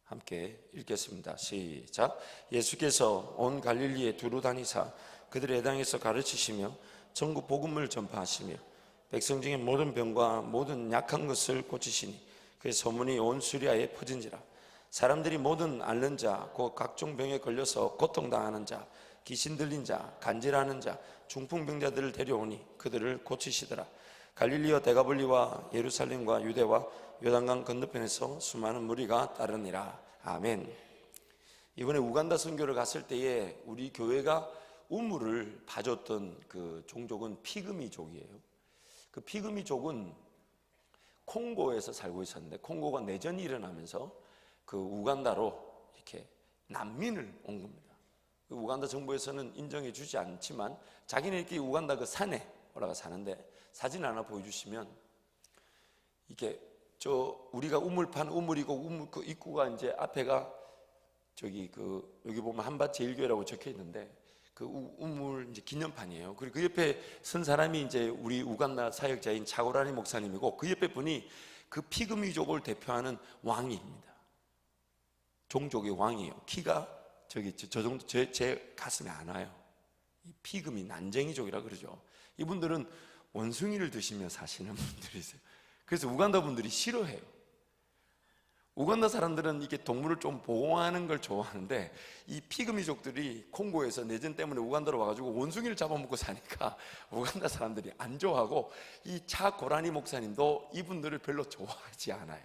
함께 읽겠습니다. 시작. 예수께서 온 갈릴리에 두루 다니사 그들의 해당에서 가르치시며 전국 복음을 전파하시며 백성 중에 모든 병과 모든 약한 것을 고치시니 그의 소문이 온 수리아에 퍼진지라. 사람들이 모든 앓는 자, 곧 각종 병에 걸려서 고통당하는 자, 귀신 들린 자, 간질하는 자, 중풍병자들을 데려오니 그들을 고치시더라. 갈릴리와 데가볼리와 예루살렘과 유대와 요단강 건너편에서 수많은 무리가 따르니라. 아멘. 이번에 우간다 선교를 갔을 때에 우리 교회가 우물을 봐줬던 그 종족은 피그미족이에요. 그 피그미족은 콩고에서 살고 있었는데 콩고가 내전이 일어나면서 그 우간다로 이렇게 난민을 온 겁니다. 우간다 정부에서는 인정해 주지 않지만 자기네끼리 우간다 그 산에 올라가 사는데 사진 하나 보여주시면 이게 우리가 우물판 우물이고 우물 그 입구가 이제 앞에가 여기 보면 한밭제일교회라고 적혀 있는데 그 우물 이제 기념판이에요. 그리고 그 옆에 선 사람이 이제 우리 우간다 사역자인 차고라니 목사님이고 그 옆에 분이 그 피그미족을 대표하는 왕입니다. 종족의 왕이에요. 키가 저 정도 제 가슴에 안 와요. 이 피그미 난쟁이족이라 그러죠. 이분들은 원숭이를 드시며 사시는 분들이세요. 그래서 우간다 분들이 싫어해요. 우간다 사람들은 이게 동물을 좀 보호하는 걸 좋아하는데 이 피그미족들이 콩고에서 내전 때문에 우간다로 와가지고 원숭이를 잡아먹고 사니까 우간다 사람들이 안 좋아하고 이 차고라니 목사님도 이분들을 별로 좋아하지 않아요.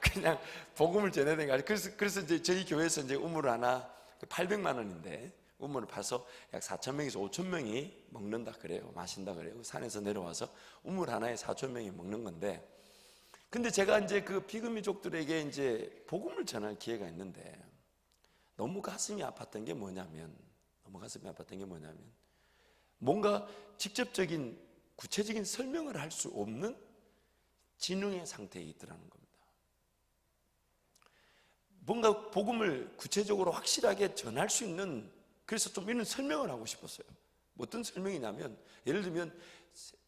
그냥 복음을 전해야 되는 거. 그래서 이제 저희 교회에서 이제 우물 하나 800만 원인데 우물을 파서 약 4,000명에서 5,000명이 먹는다 그래요. 마신다 그래요. 산에서 내려와서 우물 하나에 4,000명이 먹는 건데, 근데 제가 이제 그 피그미족들에게 이제 복음을 전할 기회가 있는데 너무 가슴이 아팠던 게 뭐냐면 뭔가 직접적인 구체적인 설명을 할 수 없는 지능의 상태에 있더라는 겁니다. 뭔가 복음을 구체적으로 확실하게 전할 수 있는, 그래서 좀 이런 설명을 하고 싶었어요. 어떤 설명이냐면, 예를 들면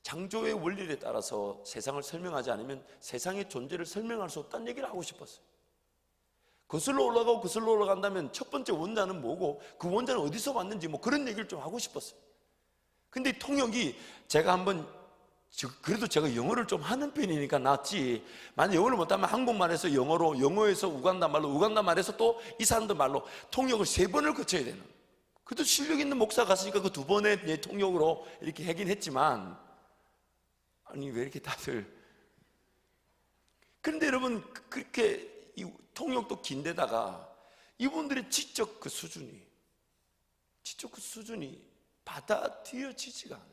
창조의 원리에 따라서 세상을 설명하지 않으면 세상의 존재를 설명할 수 없다는 얘기를 하고 싶었어요. 거슬러 올라간다면 첫 번째 원자는 뭐고 그 원자는 어디서 왔는지 뭐 그런 얘기를 좀 하고 싶었어요. 근데 이 통역이 제가 그래도 제가 영어를 좀 하는 편이니까 낫지, 만약 영어를 못하면 한국말에서 영어로, 영어에서 우간다 말로, 우간다 말에서 또 이 사람들 말로 통역을 3번을 거쳐야 되는. 그래도 실력 있는 목사 갔으니까 그 2번의 통역으로 이렇게 하긴 했지만, 아니 왜 이렇게 다들. 그런데 여러분, 그렇게 이 통역도 긴데다가 이분들의 지적 그 수준이 받아들여지지가 않아요.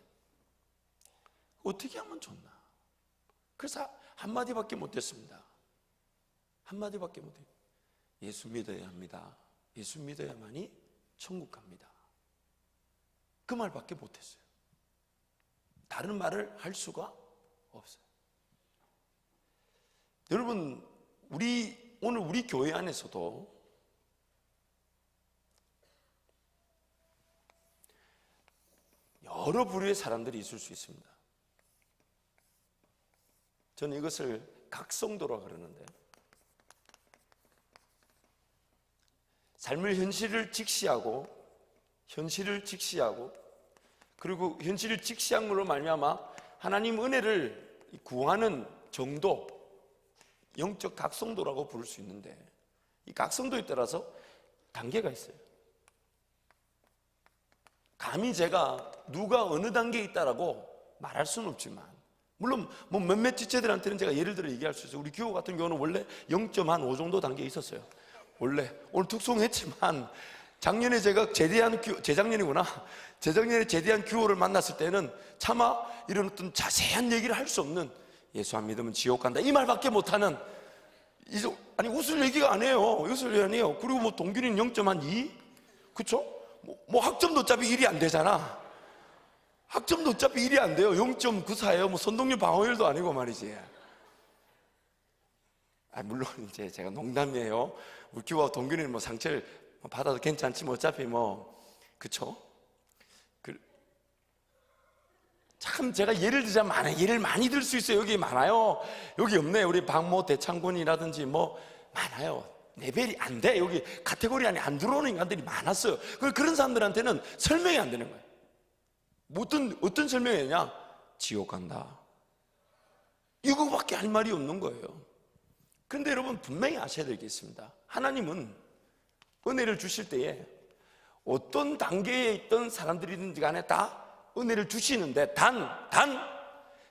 어떻게 하면 좋나? 그래서 한마디밖에 못했습니다. 한마디밖에 못해요. 예수 믿어야 합니다. 예수 믿어야만이 천국 갑니다. 그 말밖에 못했어요. 다른 말을 할 수가 없어요. 여러분, 오늘 우리 교회 안에서도 여러 부류의 사람들이 있을 수 있습니다. 저는 이것을 각성도라 그러는데, 삶의 현실을 직시하고 그리고 현실을 직시함으로 말미암아 하나님 은혜를 구하는 정도, 영적 각성도라고 부를 수 있는데, 이 각성도에 따라서 단계가 있어요. 감히 제가 누가 어느 단계에 있다라고 말할 수는 없지만, 물론 뭐 몇몇 지체들한테는 제가 예를 들어 얘기할 수 있어요. 우리 규호 같은 경우는 원래 0.5 정도 단계에 있었어요. 원래 오늘 특송했지만 재작년에 제대한 규호를 만났을 때는 차마 이런 어떤 자세한 얘기를 할 수 없는, 예수 안 믿으면 지옥 간다 이 말밖에 못하는, 아니 웃을 얘기가 아니에요. 웃을 얘기 아니에요. 그리고 뭐 동균이는 0.2? 그쵸? 뭐 학점도 어차피 1이 안 되잖아. 학점도 어차피 1이 안 돼요. 0.94예요. 뭐 선동률 방어율도 아니고 말이지. 물론 이제 제가 농담이에요. 우리 규호와 동균이는 뭐 상처를 받아도 괜찮지 뭐 어차피 뭐, 그쵸? 참 제가 예를 들자면 예를 많이 들 수 있어요. 여기 많아요. 여기 없네. 우리 박모 대창군이라든지 뭐 많아요. 레벨이 안 돼. 여기 카테고리 안에 안 들어오는 인간들이 많았어요. 그런 사람들한테는 설명이 안 되는 거예요. 어떤 설명이 되냐? 지옥 간다. 이거밖에 할 말이 없는 거예요. 그런데 여러분 분명히 아셔야 될 게 있습니다. 하나님은 은혜를 주실 때에 어떤 단계에 있던 사람들이든지 간에 다 은혜를 주시는데 단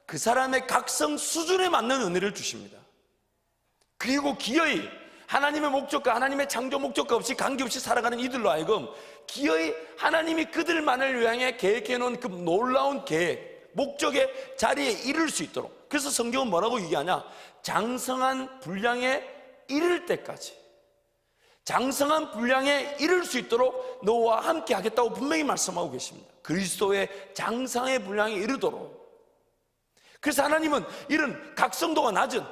그 사람의 각성 수준에 맞는 은혜를 주십니다. 그리고 기어이 하나님의 목적과 하나님의 창조 목적과 없이 관계없이 살아가는 이들로 하여금 기어이 하나님이 그들만을 위해 계획해 놓은 그 놀라운 계획, 목적의 자리에 이를 수 있도록. 그래서 성경은 뭐라고 얘기하냐? 장성한 분량에 이를 때까지, 장성한 분량에 이를 수 있도록 너와 함께 하겠다고 분명히 말씀하고 계십니다. 그리스도의 장성의 분량에 이르도록. 그래서 하나님은 이런 각성도가 낮은,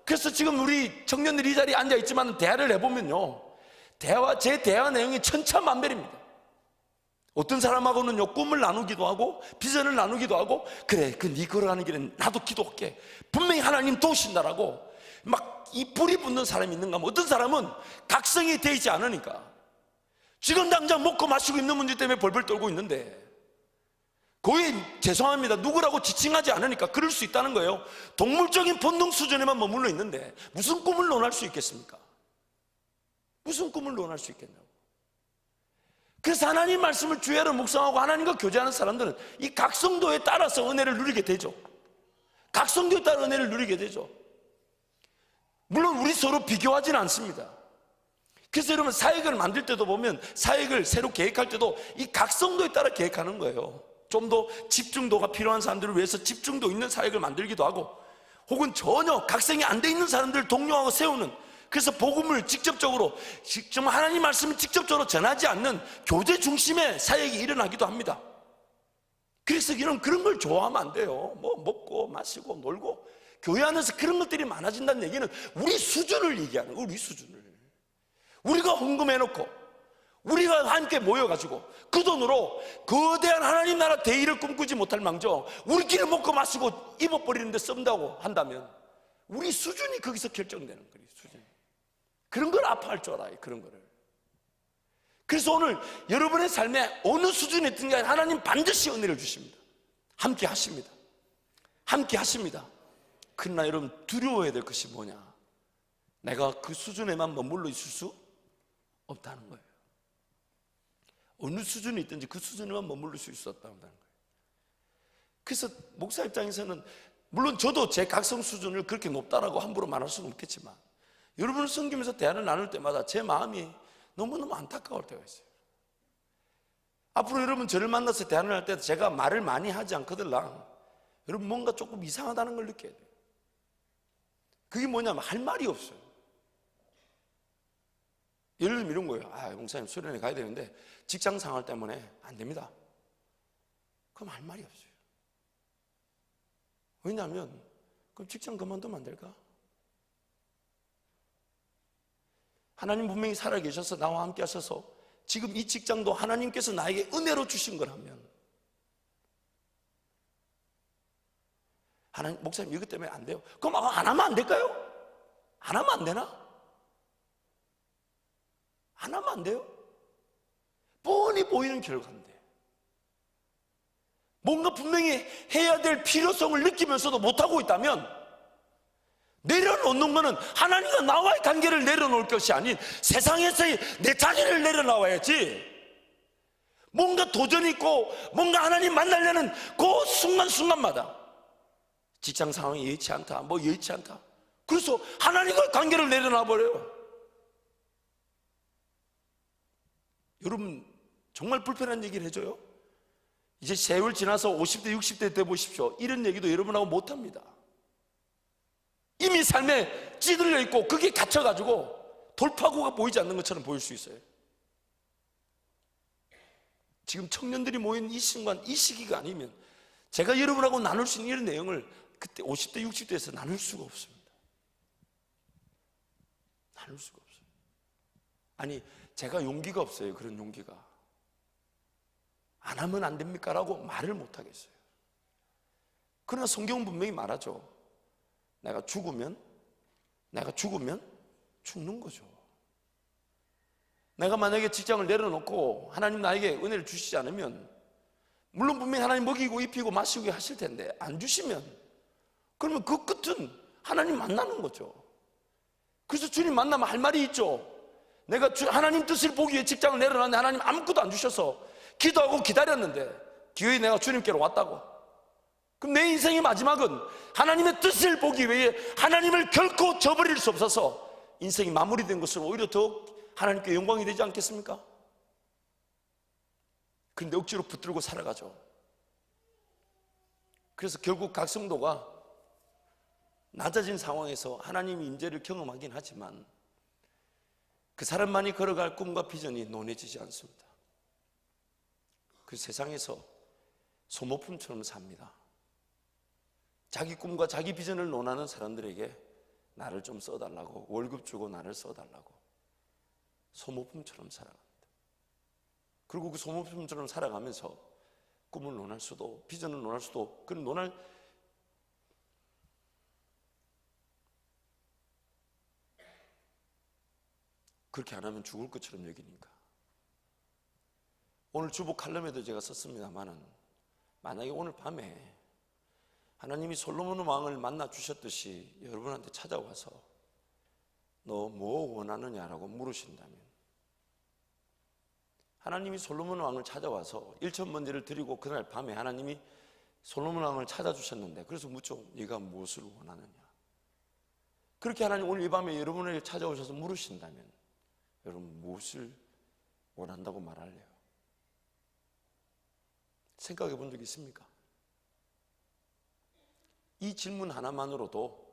그래서 지금 우리 청년들이 이 자리에 앉아 있지만 대화를 해보면요, 제 대화 내용이 천차만별입니다. 어떤 사람하고는요 꿈을 나누기도 하고 비전을 나누기도 하고, 그래 네 걸어가는 길은 나도 기도할게, 분명히 하나님 도우신다라고 막 이 불이 붙는 사람이 있는가 하면, 어떤 사람은 각성이 되지 않으니까 지금 당장 먹고 마시고 있는 문제 때문에 벌벌 떨고 있는데, 거의 죄송합니다, 누구라고 지칭하지 않으니까 그럴 수 있다는 거예요. 동물적인 본능 수준에만 머물러 있는데 무슨 꿈을 논할 수 있겠습니까? 무슨 꿈을 논할 수 있겠냐고. 그래서 하나님 말씀을 주야로 묵상하고 하나님과 교제하는 사람들은 이 각성도에 따라서 은혜를 누리게 되죠. 각성도에 따라 은혜를 누리게 되죠. 물론 우리 서로 비교하지는 않습니다. 그래서 여러분 사역을 만들 때도 보면, 사역을 새로 계획할 때도 이 각성도에 따라 계획하는 거예요. 좀 더 집중도가 필요한 사람들을 위해서 집중도 있는 사역을 만들기도 하고, 혹은 전혀 각성이 안 돼 있는 사람들을 독려하고 세우는, 그래서 복음을 직접적으로 정말 하나님 말씀을 직접적으로 전하지 않는 교제 중심의 사역이 일어나기도 합니다. 그래서 그런 걸 좋아하면 안 돼요. 뭐 먹고 마시고 놀고, 교회 안에서 그런 것들이 많아진다는 얘기는 우리 수준을 얘기하는 거예요. 우리 수준을. 우리가 헌금해놓고 우리가 함께 모여가지고 그 돈으로 거대한 하나님 나라 대의를 꿈꾸지 못할 망정 우리끼리 먹고 마시고 입어버리는데 쓴다고 한다면 우리 수준이 거기서 결정되는 거예요. 수준. 그런 걸 아파할 줄 알아요. 그런 거를. 그래서 오늘 여러분의 삶에 어느 수준에 있든 간에 하나님 반드시 은혜를 주십니다. 함께 하십니다. 함께 하십니다. 그러나 여러분 두려워해야 될 것이 뭐냐? 내가 그 수준에만 머물러 있을 수 없다는 거예요. 어느 수준에 있든지 그 수준에만 머물러 있을 수 없다는 거예요. 그래서 목사 입장에서는 물론 저도 제 각성 수준을 그렇게 높다라고 함부로 말할 수는 없겠지만, 여러분을 섬기면서 대화를 나눌 때마다 제 마음이 너무너무 안타까울 때가 있어요. 앞으로 여러분 저를 만나서 대화를 할 때 제가 말을 많이 하지 않거들랑 여러분 뭔가 조금 이상하다는 걸 느껴야 돼요. 그게 뭐냐면 할 말이 없어요. 예를 들면 이런 거예요. 목사님 수련회 가야 되는데 직장 생활 때문에 안 됩니다. 그럼 할 말이 없어요. 왜냐하면 그럼 직장 그만두면 안 될까? 하나님 분명히 살아계셔서 나와 함께 하셔서 지금 이 직장도 하나님께서 나에게 은혜로 주신 거라면, 하나님 목사님 이것 때문에 안 돼요. 그럼 안 하면 안 될까요? 안 하면 안 되나? 안 하면 안 돼요? 뻔히 보이는 결과인데 뭔가 분명히 해야 될 필요성을 느끼면서도 못하고 있다면 내려놓는 것은 하나님과 나와의 관계를 내려놓을 것이 아닌 세상에서의 내 자신을 내려놔야지. 뭔가 도전이 있고 뭔가 하나님 만나려는 그 순간순간마다 직장 상황이 여의치 않다, 뭐 여의치 않다, 그래서 하나님과 관계를 내려놔 버려요. 여러분 정말 불편한 얘기를 해줘요. 이제 세월 지나서 50대 60대 때 보십시오. 이런 얘기도 여러분하고 못합니다. 이미 삶에 찌들려 있고 그게 갇혀가지고 돌파구가 보이지 않는 것처럼 보일 수 있어요. 지금 청년들이 모인 이 순간, 이 시기가 아니면 제가 여러분하고 나눌 수 있는 이런 내용을 그때 50대 60대에서 나눌 수가 없습니다. 나눌 수가 없어요. 아니 제가 용기가 없어요. 그런 용기가. 안 하면 안 됩니까? 라고 말을 못 하겠어요. 그러나 성경은 분명히 말하죠. 내가 죽으면 죽는 거죠. 내가 만약에 직장을 내려놓고 하나님 나에게 은혜를 주시지 않으면, 물론 분명히 하나님 먹이고 입히고 마시고 하실 텐데 안 주시면, 그러면 그 끝은 하나님 만나는 거죠. 그래서 주님 만나면 할 말이 있죠. 내가 하나님 뜻을 보기 위해 직장을 내려놨는데 하나님 아무것도 안 주셔서 기도하고 기다렸는데 기어이 내가 주님께로 왔다고. 그럼 내 인생의 마지막은 하나님의 뜻을 보기 위해 하나님을 결코 저버릴 수 없어서 인생이 마무리된 것으로 오히려 더욱 하나님께 영광이 되지 않겠습니까? 그런데 억지로 붙들고 살아가죠. 그래서 결국 각 성도가 낮아진 상황에서 하나님의 임재를 경험하긴 하지만 그 사람만이 걸어갈 꿈과 비전이 논해지지 않습니다. 그 세상에서 소모품처럼 삽니다. 자기 꿈과 자기 비전을 논하는 사람들에게 나를 좀 써달라고, 월급 주고 나를 써달라고 소모품처럼 살아갑니다. 그리고 그 소모품처럼 살아가면서 꿈을 논할 수도, 비전을 논할 수도, 그런 논할 그렇게 안 하면 죽을 것처럼 여기니까. 오늘 주보 칼럼에도 제가 썼습니다만은, 만약에 오늘 밤에 하나님이 솔로몬 왕을 만나 주셨듯이 여러분한테 찾아와서 너 뭐 원하느냐라고 물으신다면, 하나님이 솔로몬 왕을 찾아와서 일천번제를 드리고 그날 밤에 하나님이 솔로몬 왕을 찾아주셨는데, 그래서 묻죠. 네가 무엇을 원하느냐. 그렇게 하나님 오늘 이 밤에 여러분에게 찾아오셔서 물으신다면 여러분 무엇을 원한다고 말할래요? 생각해 본 적 있습니까? 이 질문 하나만으로도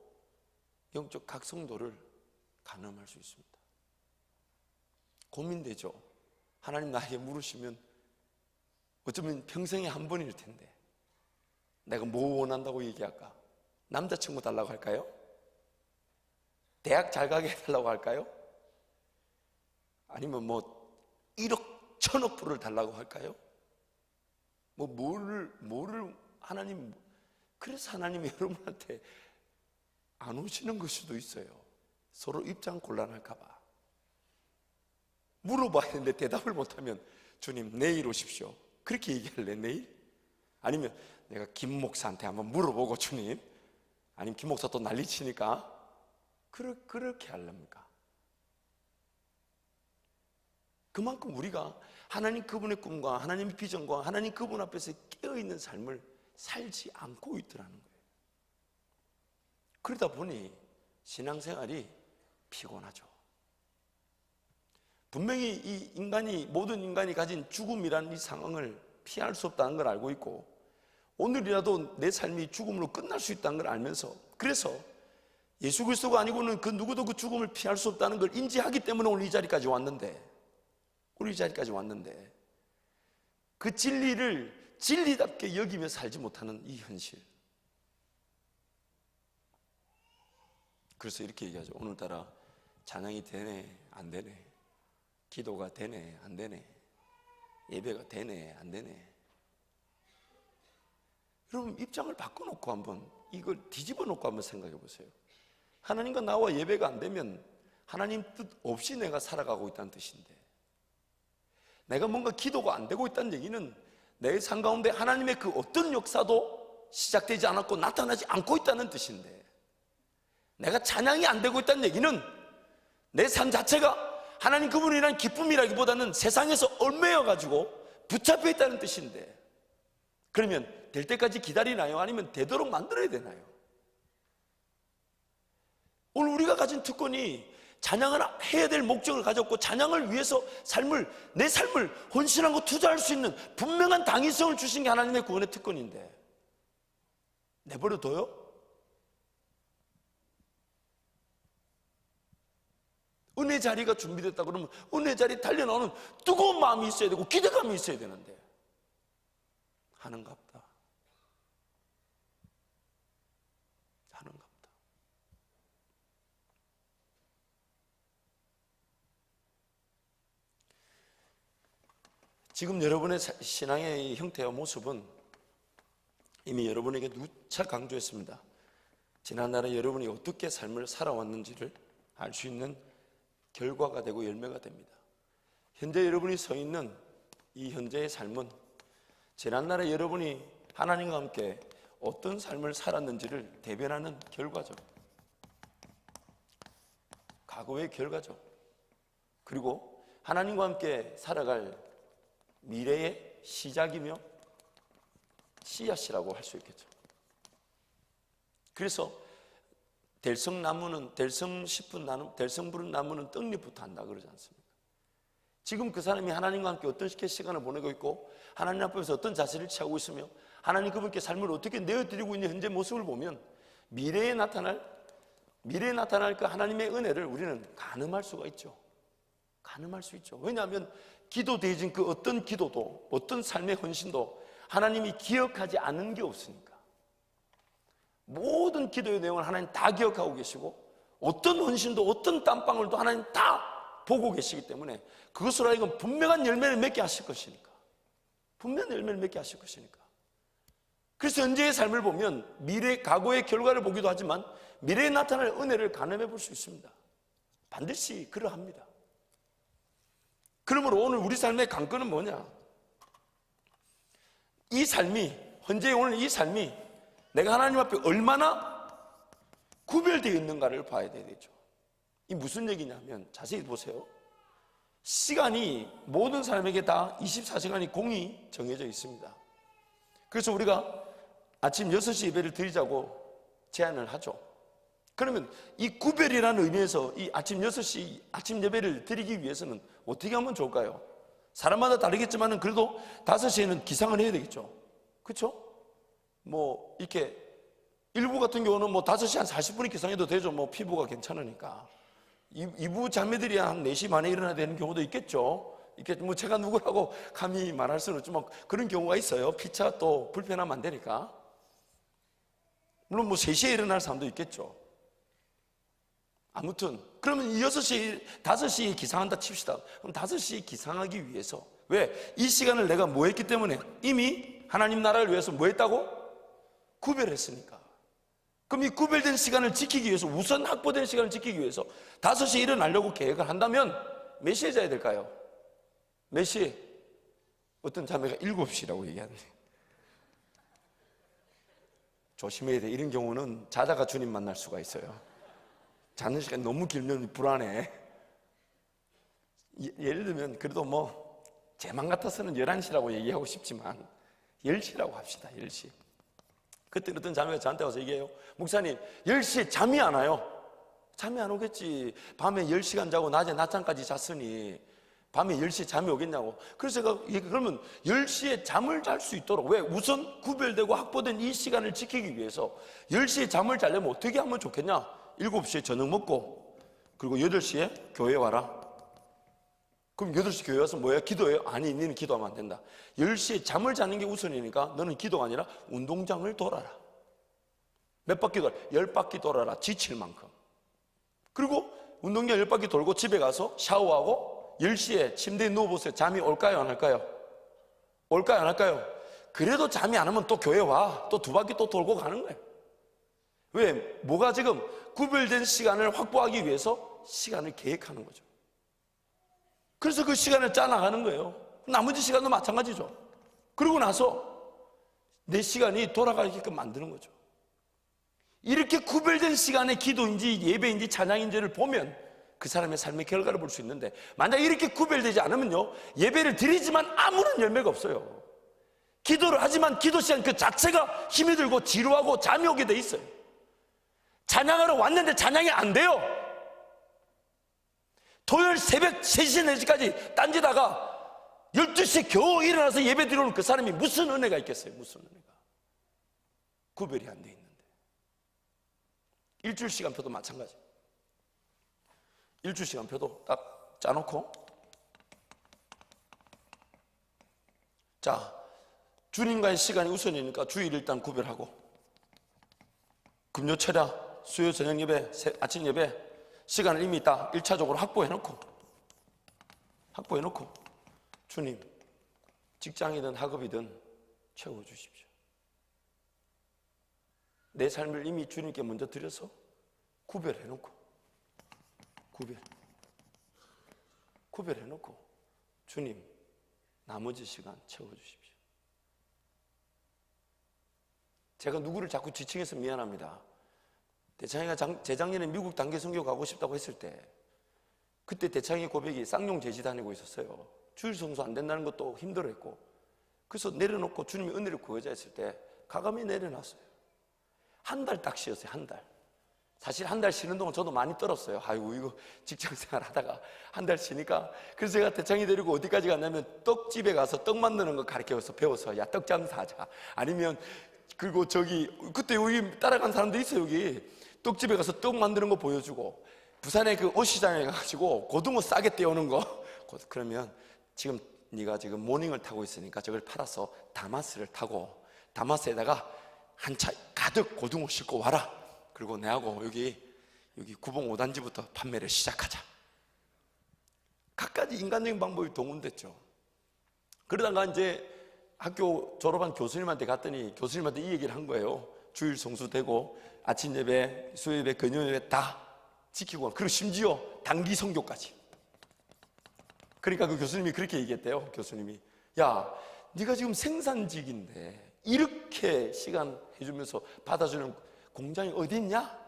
영적 각성도를 가늠할 수 있습니다. 고민되죠? 하나님 나에게 물으시면 어쩌면 평생에 한 번일 텐데 내가 뭐 원한다고 얘기할까? 남자친구 달라고 할까요? 대학 잘 가게 해달라고 할까요? 아니면 뭐 1억 1000억 불을 달라고 할까요? 뭐 뭐를 하나님, 그래서 하나님이 여러분한테 안 오시는 걸 수도 있어요. 서로 입장 곤란할까 봐. 물어봐야 되는데 대답을 못하면 주님 내일 오십시오, 그렇게 얘기할래? 내일? 아니면 내가 김 목사한테 한번 물어보고 주님, 아니면 김 목사 또 난리치니까 그렇게 하렵니까? 그만큼 우리가 하나님 그분의 꿈과 하나님의 비전과 하나님 그분 앞에서 깨어있는 삶을 살지 않고 있더라는 거예요. 그러다 보니 신앙생활이 피곤하죠. 분명히 이 인간이, 모든 인간이 가진 죽음이라는 이 상황을 피할 수 없다는 걸 알고 있고, 오늘이라도 내 삶이 죽음으로 끝날 수 있다는 걸 알면서, 그래서 예수 그리스도가 아니고는 그 누구도 그 죽음을 피할 수 없다는 걸 인지하기 때문에 오늘 이 자리까지 왔는데, 그 진리를 진리답게 여기며 살지 못하는 이 현실. 그래서 이렇게 얘기하죠. 오늘따라 찬양이 되네 안 되네, 기도가 되네 안 되네, 예배가 되네 안 되네. 여러분 입장을 바꿔놓고 한번 이걸 뒤집어 놓고 한번 생각해 보세요. 하나님과 나와 예배가 안 되면 하나님 뜻 없이 내가 살아가고 있다는 뜻인데, 내가 뭔가 기도가 안 되고 있다는 얘기는 내 삶 가운데 하나님의 그 어떤 역사도 시작되지 않았고 나타나지 않고 있다는 뜻인데, 내가 찬양이 안 되고 있다는 얘기는 내 삶 자체가 하나님 그분에 대한 기쁨이라기보다는 세상에서 얽매여가지고 붙잡혀 있다는 뜻인데, 그러면 될 때까지 기다리나요? 아니면 되도록 만들어야 되나요? 오늘 우리가 가진 특권이 찬양을 해야 될 목적을 가졌고, 찬양을 위해서 내 삶을 헌신하고 투자할 수 있는 분명한 당위성을 주신 게 하나님의 구원의 특권인데 내버려둬요? 은혜 자리가 준비됐다 그러면 은혜 자리에 달려나오는 뜨거운 마음이 있어야 되고 기대감이 있어야 되는데 하는가 보다. 지금 여러분의 신앙의 형태와 모습은 이미 여러분에게 누차 강조했습니다. 지난날에 여러분이 어떻게 삶을 살아왔는지를 알 수 있는 결과가 되고 열매가 됩니다. 현재 여러분이 서 있는 이 현재의 삶은 지난날에 여러분이 하나님과 함께 어떤 삶을 살았는지를 대변하는 결과죠. 과거의 결과죠. 그리고 하나님과 함께 살아갈 미래의 시작이며 씨앗이라고 할 수 있겠죠. 그래서 der성 부른 나무는 떡잎부터 한다 그러지 않습니까? 지금 그 사람이 하나님과 함께 어떻게 시간을 보내고 있고 하나님 앞에서 어떤 자세를 취하고 있으며 하나님 그분께 삶을 어떻게 내어드리고 있는 현재 모습을 보면 미래에 나타날 그 하나님의 은혜를 우리는 가늠할 수가 있죠. 가늠할 수 있죠. 왜냐하면 기도 대진 그 어떤 기도도 어떤 삶의 헌신도 하나님이 기억하지 않은 게 없으니까. 모든 기도의 내용을 하나님 다 기억하고 계시고 어떤 헌신도 어떤 땀방울도 하나님 다 보고 계시기 때문에 그것으로 하여금 분명한 열매를 맺게 하실 것이니까. 분명한 열매를 맺게 하실 것이니까. 그래서 현재의 삶을 보면 과거의 결과를 보기도 하지만 미래에 나타날 은혜를 가늠해 볼 수 있습니다. 반드시 그러합니다. 그러므로 오늘 우리 삶의 관건은 뭐냐? 이 삶이 현재 오늘 이 삶이 내가 하나님 앞에 얼마나 구별되어 있는가를 봐야 되죠. 이 무슨 얘기냐면 자세히 보세요. 시간이 모든 사람에게 다 24시간이 공이 정해져 있습니다. 그래서 우리가 아침 6시 예배를 드리자고 제안을 하죠. 그러면 이 구별이라는 의미에서 이 아침 6시 아침 예배를 드리기 위해서는 어떻게 하면 좋을까요? 사람마다 다르겠지만 그래도 5시에는 기상을 해야 되겠죠. 그렇죠? 뭐 이렇게 일부 같은 경우는 뭐 5시 한 40분에 기상해도 되죠. 뭐 피부가 괜찮으니까. 이부 자매들이 한 4시 반에 일어나야 되는 경우도 있겠죠. 이렇게 뭐 제가 누구라고 감히 말할 수는 없지만 그런 경우가 있어요. 피차 또 불편하면 안 되니까. 물론 뭐 3시에 일어날 사람도 있겠죠. 아무튼 그러면 5시에 기상한다 칩시다. 그럼 5시에 기상하기 위해서 왜? 이 시간을 내가 뭐 했기 때문에 이미 하나님 나라를 위해서 뭐 했다고? 구별했으니까. 그럼 이 구별된 시간을 지키기 위해서 우선 확보된 시간을 지키기 위해서 5시에 일어나려고 계획을 한다면 몇 시에 자야 될까요? 몇 시에? 어떤 자매가 7시라고 얘기하는데 조심해야 돼. 이런 경우는 자다가 주님 만날 수가 있어요. 자는 시간이 너무 길면 불안해. 예를 들면 그래도 뭐 제 맘 같아서는 11시라고 얘기하고 싶지만 10시라고 합시다. 10시. 그때 어떤 자매가 저한테 와서 얘기해요. 목사님 10시에 잠이 안 와요. 잠이 안 오겠지. 밤에 10시간 자고 낮에 낮잠까지 잤으니 밤에 10시에 잠이 오겠냐고. 그래서 제가 그러면 10시에 잠을 잘 수 있도록 왜? 우선 구별되고 확보된 이 시간을 지키기 위해서 10시에 잠을 자려면 어떻게 하면 좋겠냐? 7시에 저녁 먹고 그리고 8시에 교회 와라. 그럼 8시 교회 와서 뭐야? 기도해요? 아니, 너는 기도하면 안 된다. 10시에 잠을 자는 게 우선이니까 너는 기도가 아니라 운동장을 돌아라. 몇 바퀴 돌아? 10바퀴 돌아라. 지칠 만큼. 그리고 운동장 10바퀴 돌고 집에 가서 샤워하고 10시에 침대에 누워보세요. 잠이 올까요? 안 할까요? 올까요? 안 할까요? 그래도 잠이 안 오면 또 교회 와. 또 2바퀴 또 돌고 가는 거예요. 왜? 뭐가 지금 구별된 시간을 확보하기 위해서 시간을 계획하는 거죠. 그래서 그 시간을 짜나가는 거예요. 나머지 시간도 마찬가지죠. 그러고 나서 내 시간이 돌아가게끔 만드는 거죠. 이렇게 구별된 시간에 기도인지 예배인지 찬양인지를 보면 그 사람의 삶의 결과를 볼 수 있는데 만약 이렇게 구별되지 않으면요 예배를 드리지만 아무런 열매가 없어요. 기도를 하지만 기도 시간 그 자체가 힘이 들고 지루하고 잠이 오게 돼 있어요. 찬양하러 왔는데 찬양이 안 돼요. 토요일 새벽 3시, 4시까지 딴지다가 12시에 겨우 일어나서 예배 드리는 그 사람이 무슨 은혜가 있겠어요? 무슨 은혜가. 구별이 안 돼 있는데. 일주일 시간표도 마찬가지. 일주일 시간표도 딱 짜놓고 자, 주님과의 시간이 우선이니까 주일 일단 구별하고 금요 철야, 수요 저녁 예배, 아침 예배 시간을 이미 다 1차적으로 확보해놓고 주님 직장이든 학업이든 채워주십시오. 내 삶을 이미 주님께 먼저 드려서 구별해놓고 구별 구별해놓고 주님 나머지 시간 채워주십시오. 제가 누구를 자꾸 지칭해서 미안합니다. 대창이가 재작년에 미국 단기 선교 가고 싶다고 했을 때 그때 대창이 고백이 쌍용 제지 다니고 있었어요. 주일 성수 안 된다는 것도 힘들어했고, 그래서 내려놓고 주님의 은혜를 구하자 했을 때 가감히 내려놨어요. 한 달 딱 쉬었어요. 한 달. 사실 한 달 쉬는 동안 저도 많이 떨었어요. 아이고 이거 직장생활 하다가 한 달 쉬니까. 그래서 제가 대창이 데리고 어디까지 갔냐면 떡집에 가서 떡 만드는 거 가르쳐서 배워서 야 떡 장사하자, 아니면 그리고 저기 그때 여기 따라간 사람도 있어요. 여기 떡집에 가서 떡 만드는 거 보여주고, 부산에 그 옷시장에 가가지고 고등어 싸게 떼오는 거 그러면 지금 네가 지금 모닝을 타고 있으니까 저걸 팔아서 다마스를 타고 다마스에다가 한 차 가득 고등어 싣고 와라. 그리고 내하고 여기 구봉 5단지부터 판매를 시작하자. 갖가지 인간적인 방법이 동원됐죠. 그러다가 이제 학교 졸업한 교수님한테 갔더니 교수님한테 이 얘기를 한 거예요. 주일 성수되고 아침 예배, 수요 예배, 금요 예배 다 지키고, 그리고 심지어 단기 선교까지. 그러니까 그 교수님이 그렇게 얘기했대요. 교수님이, 야, 네가 지금 생산직인데 이렇게 시간 해주면서 받아주는 공장이 어디 있냐?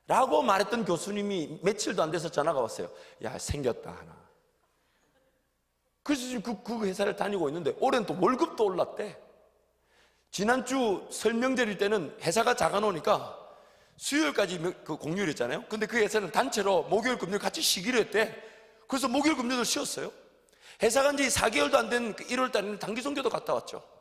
라고 말했던 교수님이 며칠도 안 돼서 전화가 왔어요. 야, 생겼다 하나. 그래서 지금 그 회사를 다니고 있는데 올해는 또 월급도 올랐대. 지난주 설명절일 때는 회사가 작아 놓으니까 수요일까지 그 공휴일 있잖아요. 근데 그 회사는 단체로 목요일 금요일 같이 쉬기로 했대. 그래서 목요일 금요일도 쉬었어요. 회사 간 지 4개월도 안 된 1월 달에는 단기 선교도 갔다 왔죠.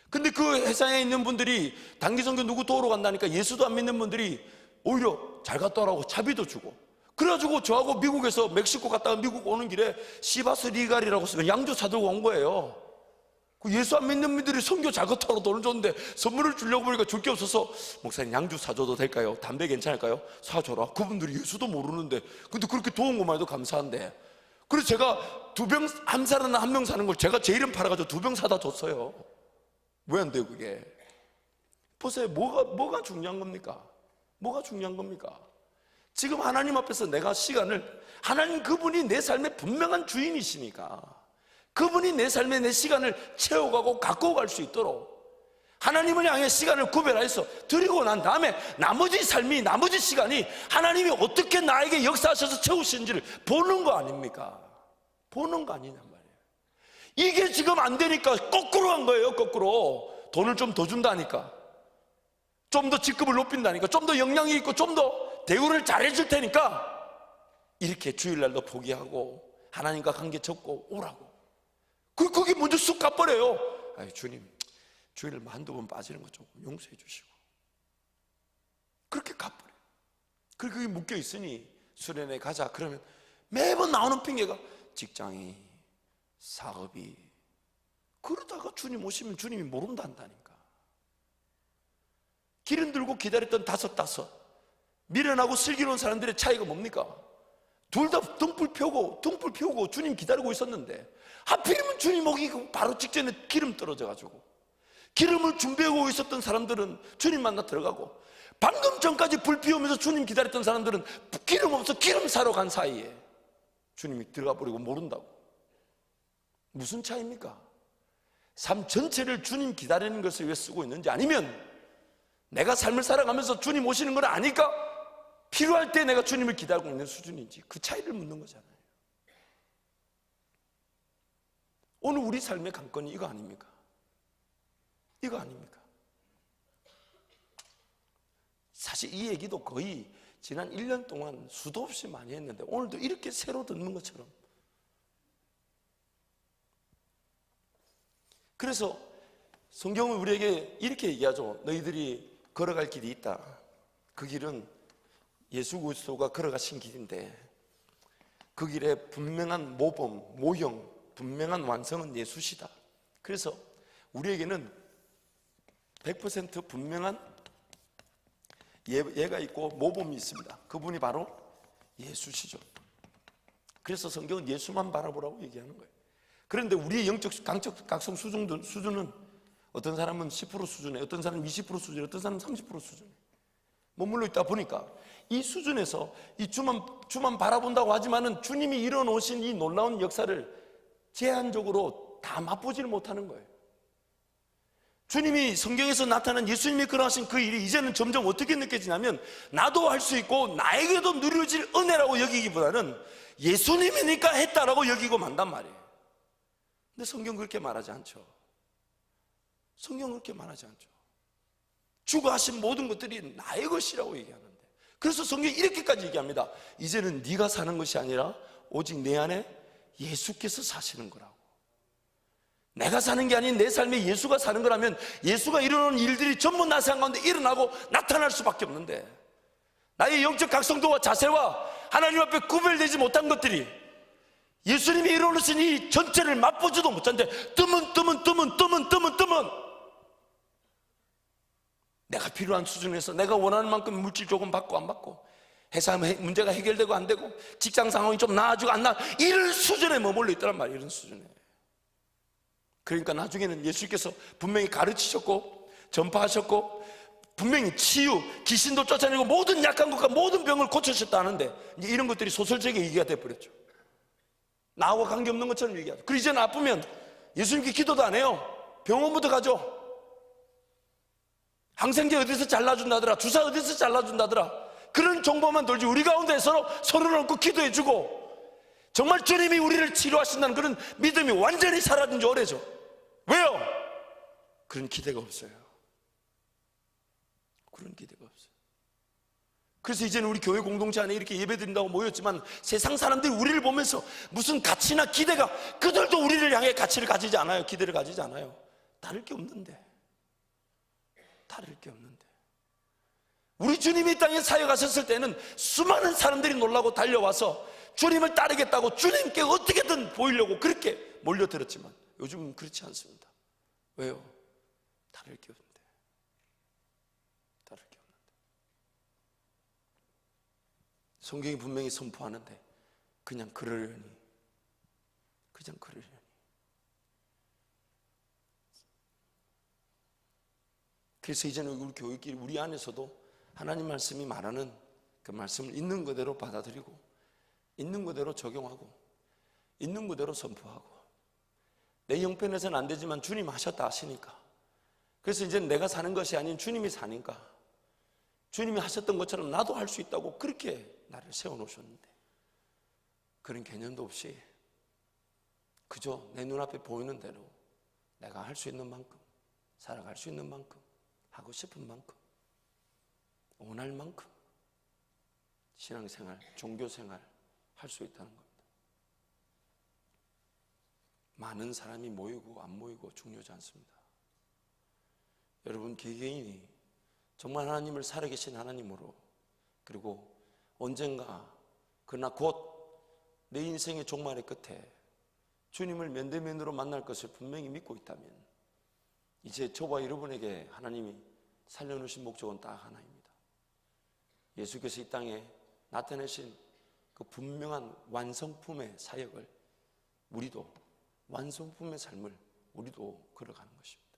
근데 그 회사에 있는 분들이 단기 선교 누구 도우러 간다니까 예수도 안 믿는 분들이 오히려 잘 갔다 오라고 차비도 주고, 그래가지고 저하고 미국에서 멕시코 갔다가 미국 오는 길에 시바스 리갈이라고 쓰면 양주 사들고 온 거예요. 그 예수 안 믿는 분들이 선교 잘 갔다 오라 돈을 줬는데 선물을 주려고 보니까 줄 게 없어서, 목사님 양주 사줘도 될까요? 담배 괜찮을까요? 사줘라. 그분들이 예수도 모르는데 근데 그렇게 도운 것만 해도 감사한데. 그래서 제가 한 사람은 한 명 사는 걸 제가 제 이름 팔아가지고 2병 사다 줬어요. 왜 안 돼요 그게? 보세요. 뭐가 중요한 겁니까? 뭐가 중요한 겁니까? 지금 하나님 앞에서 내가 시간을, 하나님 그분이 내 삶의 분명한 주인이시니까 그분이 내 삶에 내 시간을 채워가고 갖고 갈 수 있도록 하나님을 향해 시간을 구별해서 드리고 난 다음에 나머지 삶이, 나머지 시간이 하나님이 어떻게 나에게 역사하셔서 채우시는지를 보는 거 아닙니까? 보는 거 아니냔 말이에요. 이게 지금 안 되니까 거꾸로 한 거예요. 거꾸로 돈을 좀 더 준다니까, 좀 더 직급을 높인다니까, 좀 더 영향이 있고 좀 더 대우를 잘해줄 테니까 이렇게 주일날도 포기하고 하나님과 관계 접고 오라고. 그게 먼저 쑥 가버려요. 아이, 주님 주일을 한두 번 빠지는 거 좀 용서해 주시고, 그렇게 가버려요. 그리고 그게 묶여 있으니 수련회 가자 그러면 매번 나오는 핑계가 직장이, 사업이. 그러다가 주님 오시면 주님이 모른다 한다니까. 기름 들고 기다렸던 5 미련하고 슬기로운 사람들의 차이가 뭡니까? 둘 다 등불 피우고 주님 기다리고 있었는데 하필이면 주님 오기 바로 직전에 기름 떨어져가지고 기름을 준비하고 있었던 사람들은 주님 만나 들어가고, 방금 전까지 불 피우면서 주님 기다렸던 사람들은 기름 없어 기름 사러 간 사이에 주님이 들어가 버리고 모른다고. 무슨 차이입니까? 삶 전체를 주님 기다리는 것을 위해 쓰고 있는지, 아니면 내가 삶을 살아가면서 주님 오시는 걸 아니까 필요할 때 내가 주님을 기다리고 있는 수준인지, 그 차이를 묻는 거잖아요. 오늘 우리 삶의 관건이 이거 아닙니까? 이거 아닙니까? 사실 이 얘기도 거의 지난 1년 동안 수도 없이 많이 했는데 오늘도 이렇게 새로 듣는 것처럼. 그래서 성경은 우리에게 이렇게 얘기하죠. 너희들이 걸어갈 길이 있다. 그 길은 예수 그리스도가 걸어가신 길인데 그 길에 분명한 모범, 모형, 분명한 완성은 예수시다. 그래서 우리에게는 100% 분명한 예가 있고 모범이 있습니다. 그분이 바로 예수시죠. 그래서 성경은 예수만 바라보라고 얘기하는 거예요. 그런데 우리의 영적 각성 수준은 어떤 사람은 10% 수준에, 어떤 사람은 20% 수준에, 어떤 사람은 30% 수준에. 머물러 있다 보니까 이 수준에서 이 주만 바라본다고 하지만은 주님이 이뤄놓으신 이 놀라운 역사를 제한적으로 다 맛보지를 못하는 거예요. 주님이 성경에서 나타난 예수님이 그러하신 그 일이 이제는 점점 어떻게 느껴지냐면 나도 할 수 있고 나에게도 누려질 은혜라고 여기기보다는 예수님이니까 했다라고 여기고 만단 말이에요. 근데 성경 그렇게 말하지 않죠. 성경 그렇게 말하지 않죠. 주가 하신 모든 것들이 나의 것이라고 얘기하는데, 그래서 성경이 이렇게까지 얘기합니다. 이제는 네가 사는 것이 아니라 오직 내 안에 예수께서 사시는 거라고. 내가 사는 게 아닌 내 삶에 예수가 사는 거라면 예수가 이루는 일들이 전부 나 삶 가운데 일어나고 나타날 수밖에 없는데, 나의 영적 각성도와 자세와 하나님 앞에 구별되지 못한 것들이 예수님이 이루어놓으신 이 전체를 맛보지도 못하는데 뜨문 내가 필요한 수준에서 내가 원하는 만큼 물질 조금 받고 안 받고, 회사 문제가 해결되고 안 되고, 직장 상황이 좀 나아지고 안 나아, 이런 수준에 머물러 있더란 말이에요. 이런 수준에. 그러니까 나중에는 예수께서 분명히 가르치셨고 전파하셨고 분명히 치유, 귀신도 쫓아내고 모든 약한 것과 모든 병을 고쳐셨다 하는데, 이제 이런 것들이 소설적인 얘기가 돼버렸죠. 나하고 관계없는 것처럼 얘기하죠. 그리고 이제는 아프면 예수님께 기도도 안 해요. 병원부터 가죠. 항생제 어디서 잘라준다더라, 주사 어디서 잘라준다더라, 그런 정보만 돌지 우리 가운데 서로를 얻고 기도해주고 정말 주님이 우리를 치료하신다는 그런 믿음이 완전히 사라진 지 오래죠. 왜요? 그런 기대가 없어요. 그런 기대가 없어요. 그래서 이제는 우리 교회 공동체 안에 이렇게 예배드린다고 모였지만 세상 사람들이 우리를 보면서 무슨 가치나 기대가, 그들도 우리를 향해 가치를 가지지 않아요. 기대를 가지지 않아요. 다를 게 없는데, 다를 게 없는데. 우리 주님이 이 땅에 사역하셨을 때는 수많은 사람들이 놀라고 달려와서 주님을 따르겠다고 주님께 어떻게든 보이려고 그렇게 몰려들었지만 요즘은 그렇지 않습니다. 왜요? 다를 게 없는데. 다를 게 없는데. 성경이 분명히 선포하는데 그냥 그러려니. 그래서 이제는 우리 교회끼리 우리 안에서도 하나님 말씀이 말하는 그 말씀을 있는 그대로 받아들이고 있는 그대로 적용하고 있는 그대로 선포하고, 내 형편에서는 안 되지만 주님 하셨다 하시니까, 그래서 이제 내가 사는 것이 아닌 주님이 사니까 주님이 하셨던 것처럼 나도 할 수 있다고 그렇게 나를 세워놓으셨는데, 그런 개념도 없이 그저 내 눈앞에 보이는 대로 내가 할 수 있는 만큼, 살아갈 수 있는 만큼, 하고 싶은 만큼, 원할 만큼 신앙생활, 종교생활 할 수 있다는 겁니다. 많은 사람이 모이고 안 모이고 중요하지 않습니다. 여러분 개개인이 정말 하나님을 살아계신 하나님으로, 그리고 언젠가 그러나 곧 내 인생의 종말의 끝에 주님을 면대면으로 만날 것을 분명히 믿고 있다면, 이제 저와 여러분에게 하나님이 살려놓으신 목적은 딱 하나입니다. 예수께서 이 땅에 나타내신 그 분명한 완성품의 사역을, 우리도 완성품의 삶을 우리도 걸어가는 것입니다.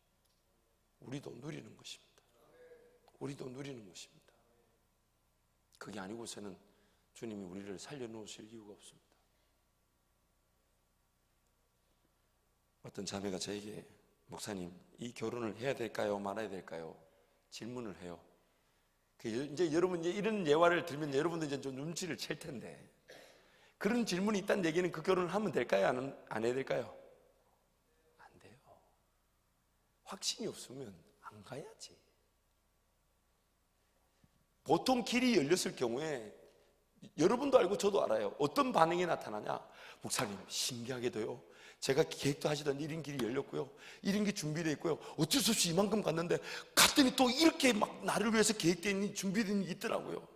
우리도 누리는 것입니다. 우리도 누리는 것입니다. 그게 아니고서는 주님이 우리를 살려놓으실 이유가 없습니다. 어떤 자매가 저에게, 목사님, 이 결혼을 해야 될까요? 말아야 될까요? 질문을 해요. 이제 여러분 이제 이런 예화를 들으면 여러분도 이제 좀 눈치를 챌 텐데, 그런 질문이 있다는 얘기는 그 결혼을 하면 될까요? 안 해야 될까요? 안 돼요. 확신이 없으면 안 가야지. 보통 길이 열렸을 경우에 여러분도 알고 저도 알아요. 어떤 반응이 나타나냐? 목사님, 신기하게도요, 제가 계획도 하시던 1인 길이 열렸고요, 1인 길 준비되어 있고요, 어쩔 수 없이 이만큼 갔는데 갔더니 또 이렇게 막 나를 위해서 계획되어 있는, 준비되어 있더라고요.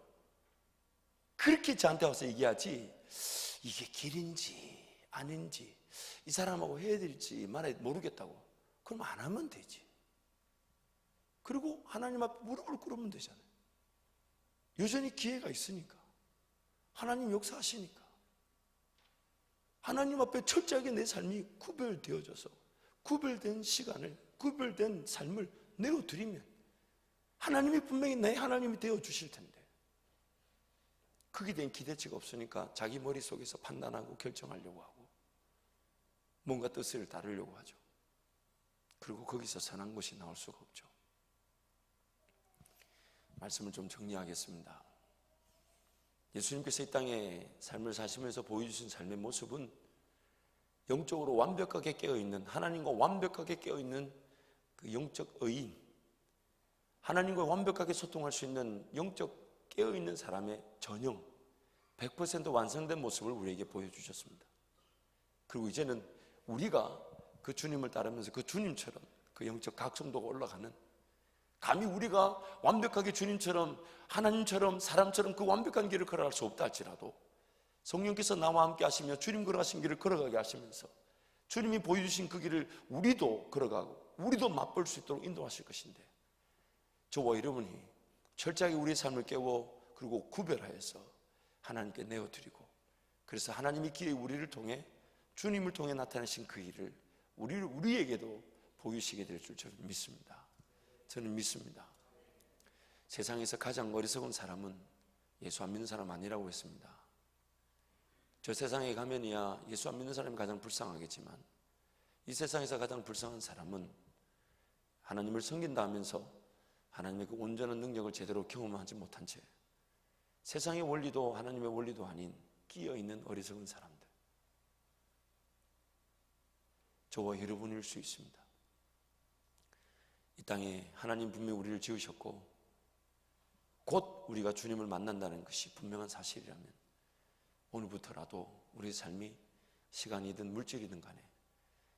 그렇게 저한테 와서 얘기하지, 이게 길인지 아닌지, 이 사람하고 해야 될지 말아야 모르겠다고, 그럼 안 하면 되지. 그리고 하나님 앞에 무릎을 꿇으면 되잖아요. 여전히 기회가 있으니까, 하나님 역사하시니까, 하나님 앞에 철저하게 내 삶이 구별되어져서 구별된 시간을, 구별된 삶을 내어드리면 하나님이 분명히 내 하나님이 되어 주실 텐데 거기에 대한 기대치가 없으니까 자기 머릿속에서 판단하고 결정하려고 하고 뭔가 뜻을 다루려고 하죠. 그리고 거기서 선한 것이 나올 수가 없죠. 말씀을 좀 정리하겠습니다. 예수님께서 이 땅에 삶을 사시면서 보여주신 삶의 모습은 영적으로 완벽하게 깨어있는, 하나님과 완벽하게 깨어있는 그 영적 의인, 하나님과 완벽하게 소통할 수 있는 영적 깨어있는 사람의 전형, 100% 완성된 모습을 우리에게 보여주셨습니다. 그리고 이제는 우리가 그 주님을 따르면서 그 주님처럼 그 영적 각성도가 올라가는, 감히 우리가 완벽하게 주님처럼 하나님처럼 사람처럼 그 완벽한 길을 걸어갈 수 없다 할지라도 성령께서 나와 함께 하시며 주님 걸어가신 길을 걸어가게 하시면서 주님이 보여주신 그 길을 우리도 걸어가고 우리도 맛볼 수 있도록 인도하실 것인데, 저와 여러분이 철저하게 우리의 삶을 깨워 그리고 구별하여서 하나님께 내어드리고, 그래서 하나님이 기회 우리를 통해 주님을 통해 나타내신 그 일을 우리에게도 보이시게 될 줄 저는 믿습니다. 저는 믿습니다. 세상에서 가장 어리석은 사람은 예수 안 믿는 사람 아니라고 했습니다. 저 세상에 가면이야 예수 안 믿는 사람이 가장 불쌍하겠지만, 이 세상에서 가장 불쌍한 사람은 하나님을 섬긴다 하면서 하나님의 그 온전한 능력을 제대로 경험하지 못한 채 세상의 원리도 하나님의 원리도 아닌 끼어있는 어리석은 사람들, 저와 여러분일 수 있습니다. 이 땅에 하나님 분명히 우리를 지으셨고 곧 우리가 주님을 만난다는 것이 분명한 사실이라면 오늘부터라도 우리의 삶이 시간이든 물질이든 간에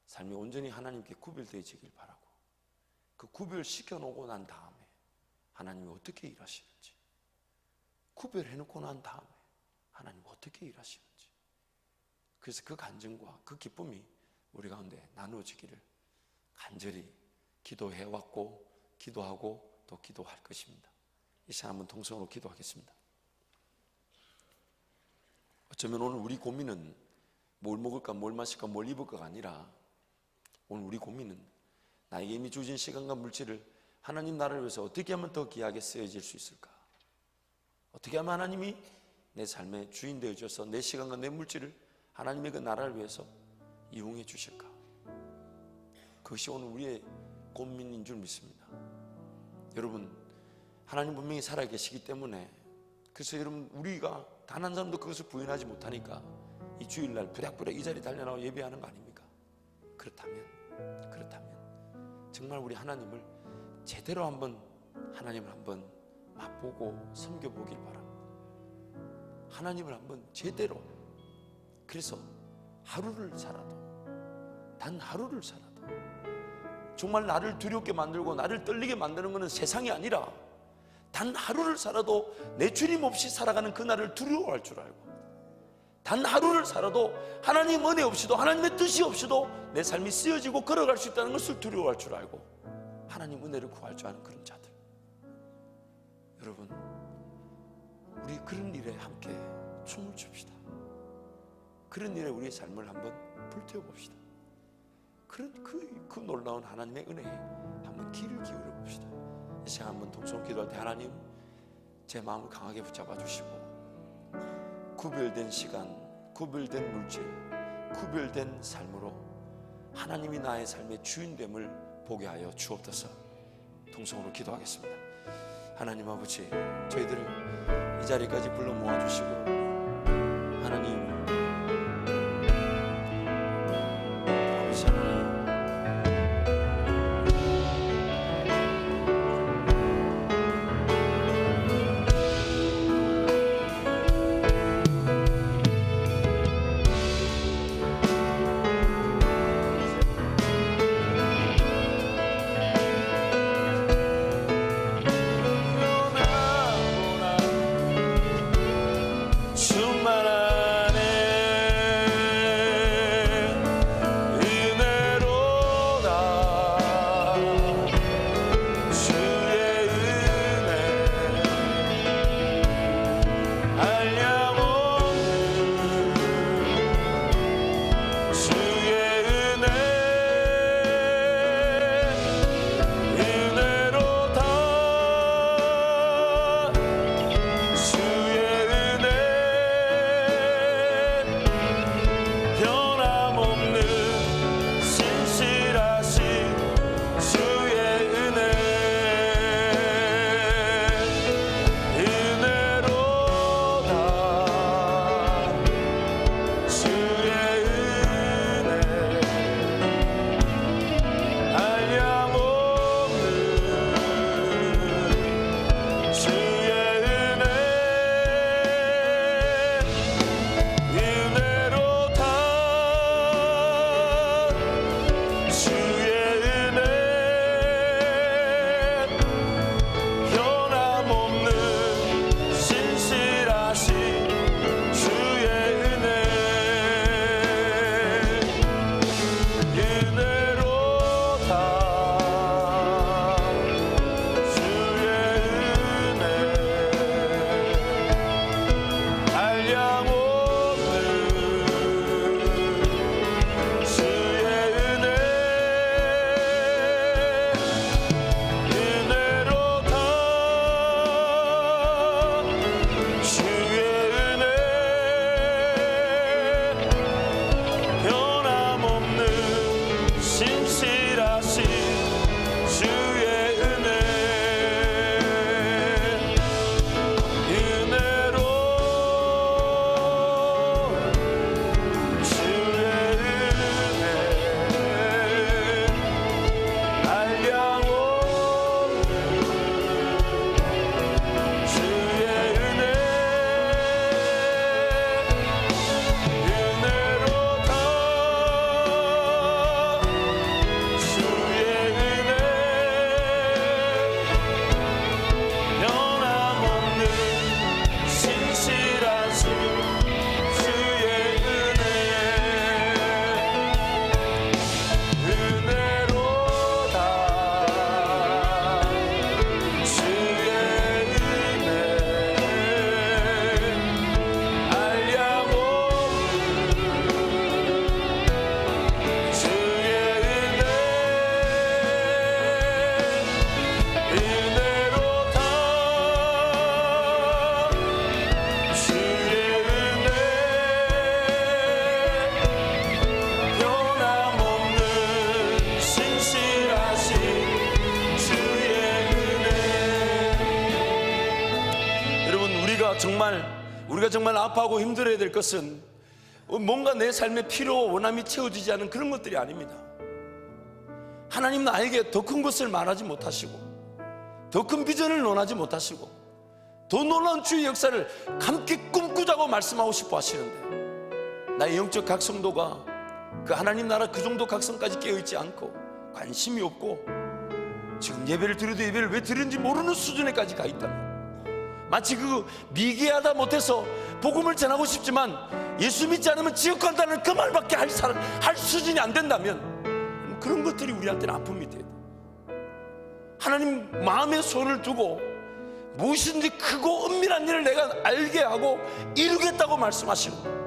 삶이 온전히 하나님께 구별되어지길 바라고, 그 구별시켜 놓고 난 다음에 하나님이 어떻게 일하시는지, 구별해놓고 난 다음에 하나님이 어떻게 일하시는지, 그래서 그 간증과 그 기쁨이 우리 가운데 나누어지기를 간절히 기도해왔고 기도하고 또 기도할 것입니다. 이 시간 한번 통성으로 기도하겠습니다. 어쩌면 오늘 우리 고민은 뭘 먹을까, 뭘 마실까, 뭘 입을까가 아니라 오늘 우리 고민은 나에게 이미 주어진 시간과 물질을 하나님 나라를 위해서 어떻게 하면 더 귀하게 쓰여질 수 있을까? 어떻게 하면 하나님이 내 삶의 주인 되어줘서 내 시간과 내 물질을 하나님의 그 나라를 위해서 이용해 주실까? 그것이 오늘 우리의 고민인 줄 믿습니다. 여러분, 하나님 분명히 살아계시기 때문에, 그래서 여러분 우리가 단 한 사람도 그것을 부인하지 못하니까 이 주일날 부랴부랴 이 자리에 달려나와 예배하는 거 아닙니까? 그렇다면 정말 우리 하나님을 제대로 하나님을 한번 맛보고 섬겨보길 바랍니다. 하나님을 한번 제대로, 그래서 하루를 살아도, 단 하루를 살아도 정말 나를 두렵게 만들고 나를 떨리게 만드는 것은 세상이 아니라 단 하루를 살아도 내 주님 없이 살아가는 그날을 두려워할 줄 알고, 단 하루를 살아도 하나님 은혜 없이도 하나님의 뜻이 없이도 내 삶이 쓰여지고 걸어갈 수 있다는 것을 두려워할 줄 알고 하나님 은혜를 구할 줄 아는 그런 자들, 여러분 우리 그런 일에 함께 춤을 춥시다. 그런 일에 우리의 삶을 한번 불태워 봅시다. 그 놀라운 하나님의 은혜에 한번 귀를 기울여 봅시다. 이 시간 한번 동성 기도할 때 하나님 제 마음을 강하게 붙잡아 주시고, 구별된 시간, 구별된 물질, 구별된 삶으로 하나님이 나의 삶의 주인됨을 보게 하여 주옵소서. 동성으로 기도하겠습니다. 하나님 아버지, 저희들을 이 자리까지 불러 모아주시고 하나님, 아버지 하나님, 충만한 정말 아파하고 힘들어야 될 것은 뭔가 내 삶의 필요 원함이 채워지지 않은 그런 것들이 아닙니다. 하나님 나에게 더 큰 것을 말하지 못하시고 더 큰 비전을 논하지 못하시고 더 놀라운 주의 역사를 함께 꿈꾸자고 말씀하고 싶어 하시는데 나의 영적 각성도가 그 하나님 나라 그 정도 각성까지 깨어있지 않고 관심이 없고 지금 예배를 드려도 예배를 왜 드리는지 모르는 수준에까지 가 있다면, 마치 그 미개하다 못해서 복음을 전하고 싶지만 예수 믿지 않으면 지옥 간다는 그 말밖에 할 수준이 안 된다면 그런 것들이 우리한테는 아픔이 돼요. 하나님 마음에 손을 두고 무엇인지 크고 은밀한 일을 내가 알게 하고 이루겠다고 말씀하시는 거예요.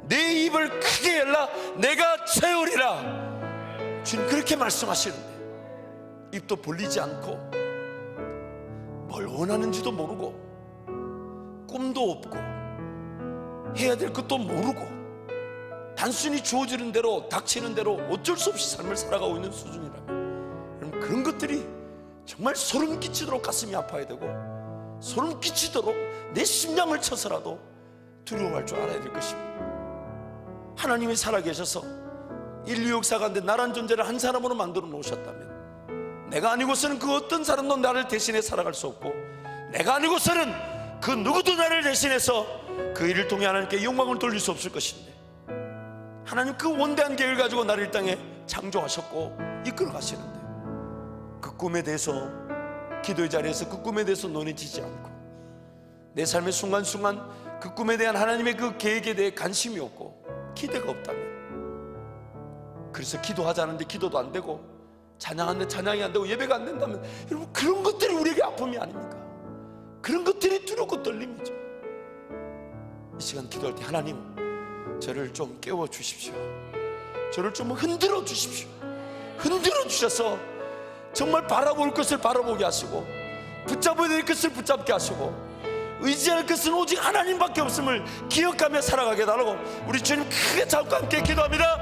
내 입을 크게 열라 내가 채우리라, 주님 그렇게 말씀하시는데 입도 벌리지 않고 뭘 원하는지도 모르고 꿈도 없고 해야 될 것도 모르고 단순히 주어지는 대로 닥치는 대로 어쩔 수 없이 삶을 살아가고 있는 수준이라면, 여러분 그런 것들이 정말 소름 끼치도록 가슴이 아파야 되고 소름 끼치도록 내 심장을 쳐서라도 두려워할 줄 알아야 될 것입니다. 하나님이 살아계셔서 인류 역사 가운데 나란 존재를 한 사람으로 만들어 놓으셨다면 내가 아니고서는 그 어떤 사람도 나를 대신해 살아갈 수 없고 내가 아니고서는 그 누구도 나를 대신해서 그 일을 통해 하나님께 영광을 돌릴 수 없을 것인데, 하나님 그 원대한 계획을 가지고 나를 이 땅에 창조하셨고 이끌어 가시는데 그 꿈에 대해서 기도의 자리에서 그 꿈에 대해서 논해지지 않고 내 삶의 순간순간 그 꿈에 대한 하나님의 그 계획에 대해 관심이 없고 기대가 없다면, 그래서 기도하자는데 기도도 안 되고 찬양하는데 찬양이 안 되고 예배가 안 된다면, 여러분 그런 것들이 우리에게 아픔이 아닙니까? 그런 것들이 두렵고 떨림이죠. 이 시간 기도할 때 하나님 저를 좀 깨워 주십시오. 저를 좀 흔들어 주십시오. 흔들어 주셔서 정말 바라볼 것을 바라보게 하시고 붙잡아야 될 것을 붙잡게 하시고 의지할 것은 오직 하나님밖에 없음을 기억하며 살아가게 해달라고 우리 주님 크게 잡고 함께 기도합니다.